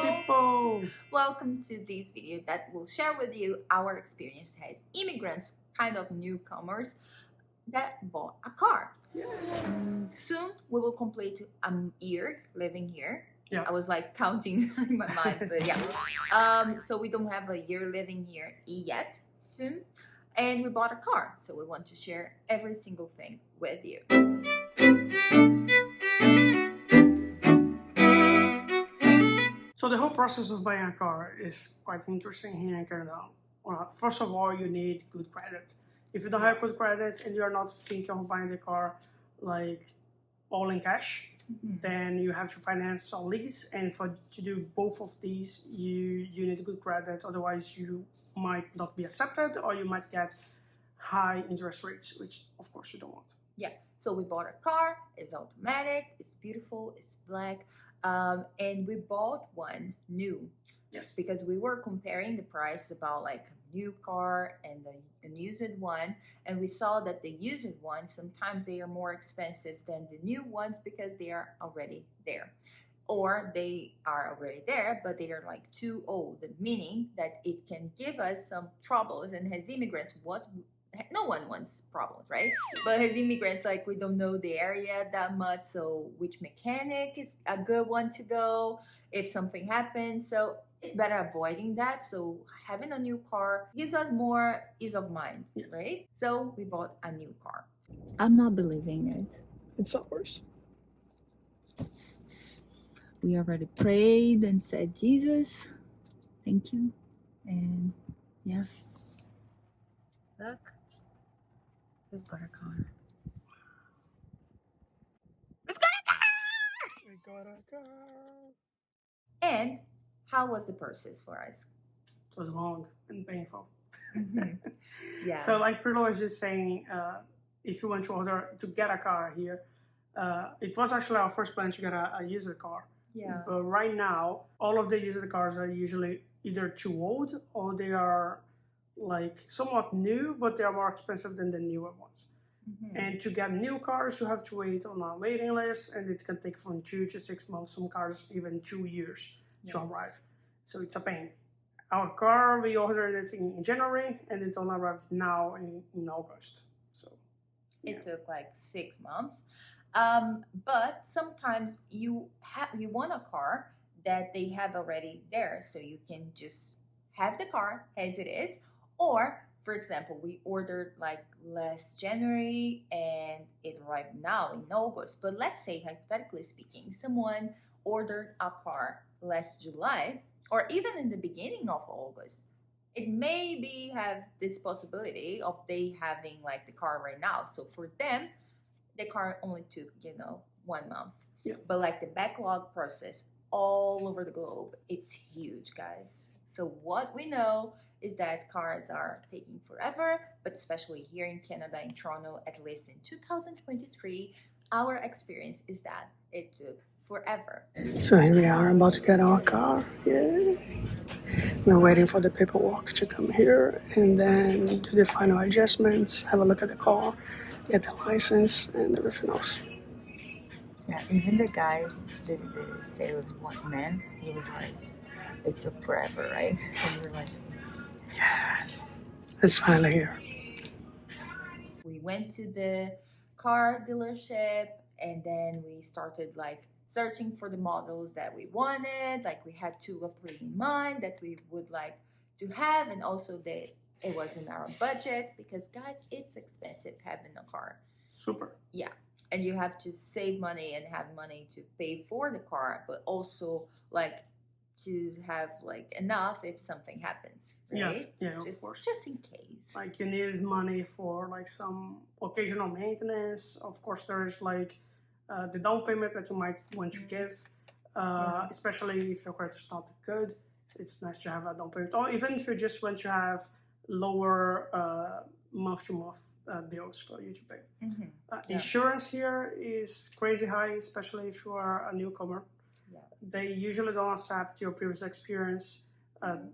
people! Welcome to this video that will share with you our experience as immigrants, kind of newcomers that bought a car. Yes. Soon we will complete a year living here. Yeah. I was like counting in my mind, but yeah. So we don't have a year living here yet, soon. And we bought a car, so we want to share every single thing with you. So the whole process of buying a car is quite interesting here in Canada. Well, first of all, you need good credit. If you don't have good credit and you're not thinking of buying the car like all in cash, then you have to finance a lease. And to do both of these, you need good credit. Otherwise, you might not be accepted, or you might get high interest rates, which of course you don't want. Yeah, so we bought a car. It's automatic, it's beautiful, it's black, and we bought one new. Yes. Because we were comparing the price about like a new car and the used one, and we saw that the used ones, sometimes they are more expensive than the new ones because they are already there. Or they are already there, but they are like too old, meaning that it can give us some troubles. And as immigrants, no one wants problems, right? But as immigrants, like, we don't know the area that much, so which mechanic is a good one to go if something happens. So it's better avoiding that. So having a new car gives us more ease of mind, Yes. right? So we bought a new car. I'm not believing it. It's ours. We already prayed and said, Jesus, thank you. And yeah, look, we've got a car. We've got a car! We got a car. And how was the process for us? It was long and painful. Yeah. So like Prila was just saying, if you want to get a car here, it was actually our first plan to get a used car. Yeah. But right now, all of the used cars are usually either too old or they are like somewhat new, but they are more expensive than the newer ones. And to get new cars, you have to wait on a waiting list, and it can take from 2 to 6 months, some cars even 2 years to arrive. So it's a pain. Our car, we ordered it in January, and it only arrived now in August. So it took like 6 months. But sometimes you want a car that they have already there, so you can just have the car as it is. Or, for example, we ordered like last January and it arrived now in August. But let's say, hypothetically speaking, someone ordered a car last July or even in the beginning of August. It may have this possibility of they having like the car right now. So for them, the car only took, 1 month. Yeah. But like the backlog process all over the globe, it's huge, guys. So what we know is that cars are taking forever, but especially here in Canada, in Toronto, at least in 2023, our experience is that it took forever. So here we are about to get our car. Yay. We're waiting for the paperwork to come here and then do the final adjustments, have a look at the car, get the license and everything else. Yeah, even the guy, the salesman, he was like, it took forever, right? And we're like, yes, it's finally here. We went to the car dealership and then we started like searching for the models that we wanted. Like we had 2 or 3 in mind that we would like to have, and also that it was in our budget, because guys, it's expensive having a car. Super. Yeah. And you have to save money and have money to pay for the car, but also like to have like enough if something happens, right? Yeah, of course. Just in case. Like you need money for like some occasional maintenance. Of course, there's like the down payment that you might want to give, especially if your credit is not good. It's nice to have a down payment, or even if you just want to have lower month-to-month bills for you to pay. Insurance here is crazy high, especially if you are a newcomer. Yeah. They usually don't accept your previous experience.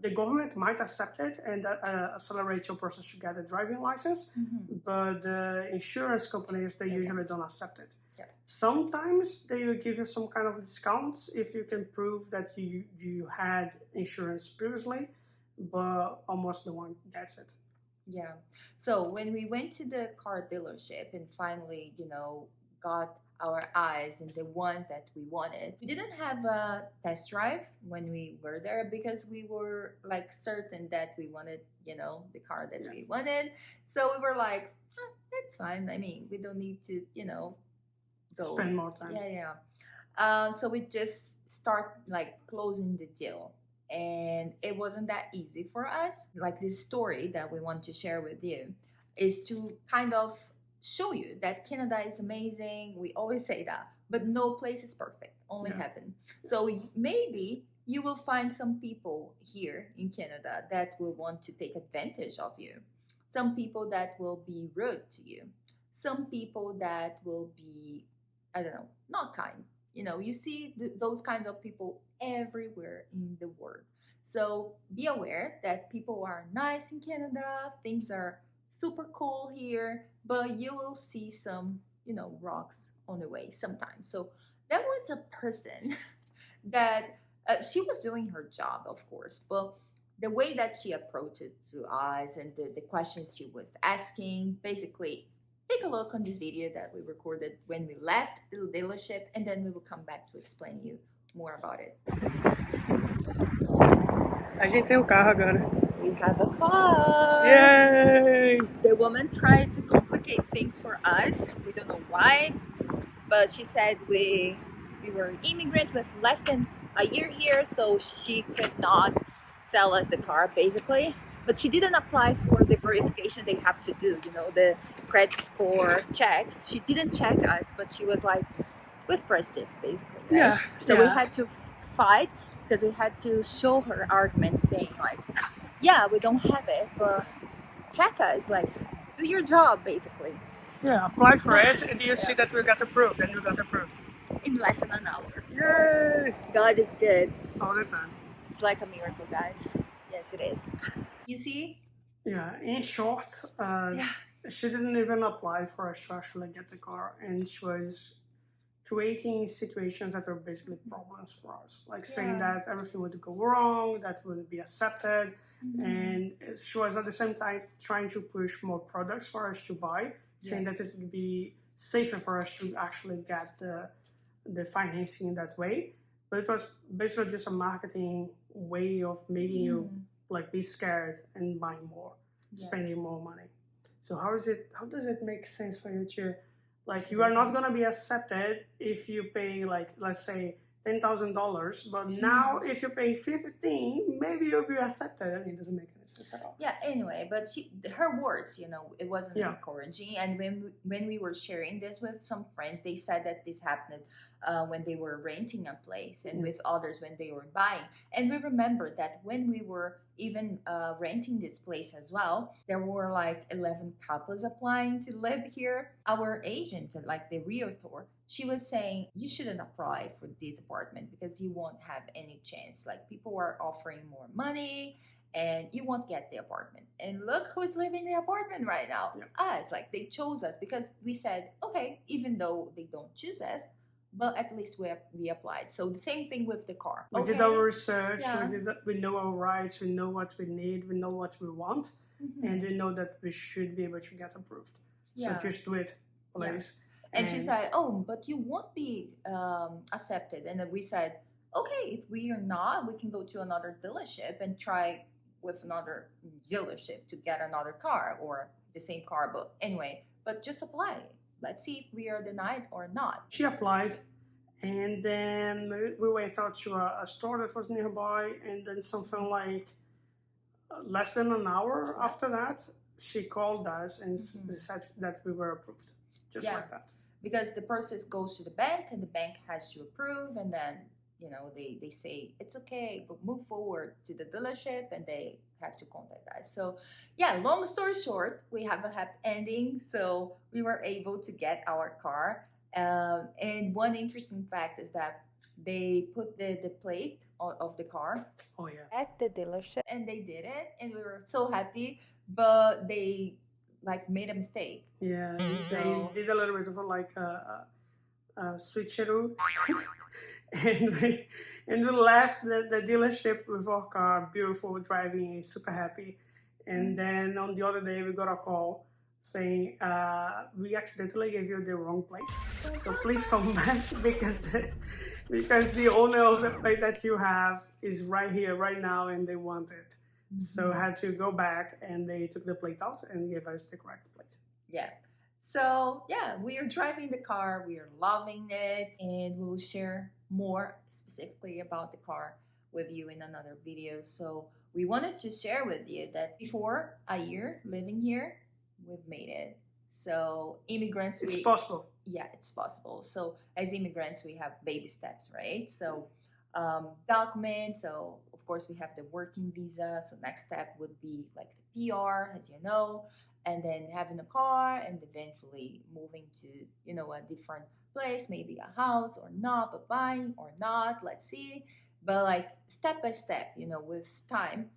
The government might accept it and accelerate your process to get a driving license, but the insurance companies, they usually don't accept it. Yeah. Sometimes they will give you some kind of discounts if you can prove that you had insurance previously, but almost no one gets it. Yeah. So when we went to the car dealership and finally, got our eyes and the ones that we wanted, we didn't have a test drive when we were there because we were like certain that we wanted, the car that we wanted. So we were like, that's fine. I mean, we don't need to, go Spend more time. Yeah. So we just start like closing the deal. And it wasn't that easy for us. Like this story that we want to share with you is to kind of show you that Canada is amazing. We always say that, but no place is perfect, only heaven. So maybe you will find some people here in Canada that will want to take advantage of you. Some people that will be rude to you. Some people that will be, I don't know, not kind. You see those kinds of people everywhere in the world. So be aware that people are nice in Canada, things are super cool here, but you will see some, rocks on the way sometimes. So there was a person that she was doing her job, of course, but the way that she approached it to us and the questions she was asking, basically, take a look on this video that we recorded when we left the dealership, and then we will come back to explain you more about it. A gente tem carro agora. We have a car. Yay! The woman tried to complicate things for us. We don't know why, but she said we were immigrant with less than a year here, so she could not sell us the car, basically. But she didn't apply for the verification they have to do, the credit score check. She didn't check us, but she was like, with prejudice, basically. Right? Yeah. So we had to fight because we had to show her arguments saying like, yeah, we don't have it, but check us, like, do your job, basically. Yeah, apply for it, and you see that we got approved, and you got approved. In less than an hour. Yay! God is good. All the time. It's like a miracle, guys. Yes, it is. You see? Yeah, in short, she didn't even apply for us to actually get the car, and she was creating situations that were basically problems for us, like saying that everything would go wrong, that wouldn't be accepted, and she was at the same time trying to push more products for us to buy, saying that it would be safer for us to actually get the financing in that way. But it was basically just a marketing way of making you like be scared and buy more, spending more money. So how does it make sense for you to, like, you are not gonna be accepted if you pay, like, let's say $10,000, but now if you pay 15, maybe you'll be accepted. I mean, it doesn't make any sense at all. Yeah, anyway, but her words, it wasn't encouraging. And when we were sharing this with some friends, they said that this happened when they were renting a place, and with others when they were buying. And we remember that when we were even renting this place as well, there were like 11 couples applying to live here. Our agent, like the realtor, she was saying, you shouldn't apply for this apartment because you won't have any chance. Like, people are offering more money and you won't get the apartment. And look who's living in the apartment right now. Us. Like, they chose us because we said, okay, even though they don't choose us, but at least we applied. So the same thing with the car. We did our research, we know our rights, we know what we need, we know what we want, and we know that we should be able to get approved. So just do it, please. And she said, oh, but you won't be accepted. And then we said, okay, if we are not, we can go to another dealership and try with another dealership to get another car or the same car. But anyway, but just apply. Let's see if we are denied or not. She applied, and then we went out to a store that was nearby, and then something like less than an hour after that, she called us and said that we were approved, just like that. Because the process goes to the bank, and the bank has to approve, and then they say it's okay, but move forward to the dealership, and they have to contact us. So long story short, we have a happy ending. So we were able to get our car, and one interesting fact is that they put the plate of the car at the dealership, and they did it, and we were so happy. But they like made a mistake. They did a little bit of like switcheroo. And we left the dealership with our car, beautiful, driving, super happy. And then on the other day, we got a call saying, we accidentally gave you the wrong plate. So please come back because the owner of the plate that you have is right here, right now, and they want it. So I had to go back, and they took the plate out and gave us the correct plate. Yeah. So yeah, we are driving the car, we are loving it, and we'll share more specifically about the car with you in another video. So we wanted to share with you that before a year living here, we've made it. So immigrants, It's possible. Yeah, it's possible. So as immigrants, we have baby steps, right? So documents. So of course we have the working visa. So next step would be like the PR, as you know, and then having a car, and eventually moving to a different place, maybe a house or not, but buying or not. Let's see. But like step by step, with time,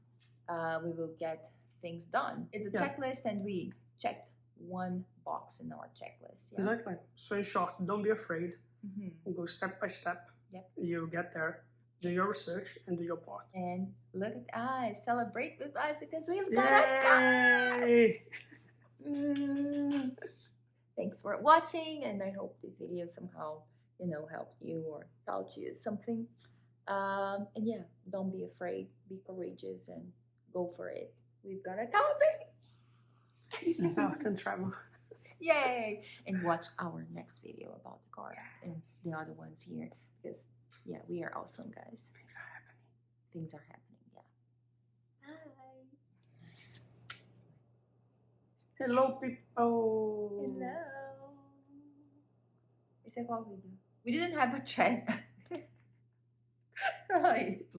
we will get things done. It's a checklist, and we checked one box in our checklist. Yeah? Exactly. So in short, don't be afraid. Go step by step. Yep. You get there. Do your research and do your part. And look at us, celebrate with us because we've got a car. Thanks for watching, and I hope this video somehow helped you or taught you something. And yeah, don't be afraid, be courageous, and go for it. We've got a car, baby. Now I can travel. Yay! And watch our next video about the car and the other ones here, because yeah, we are awesome, guys. Things are happening. Things are happening, yeah. Hi. Hello, people. Hello. Esse é qual vídeo? We didn't have a chat. Right.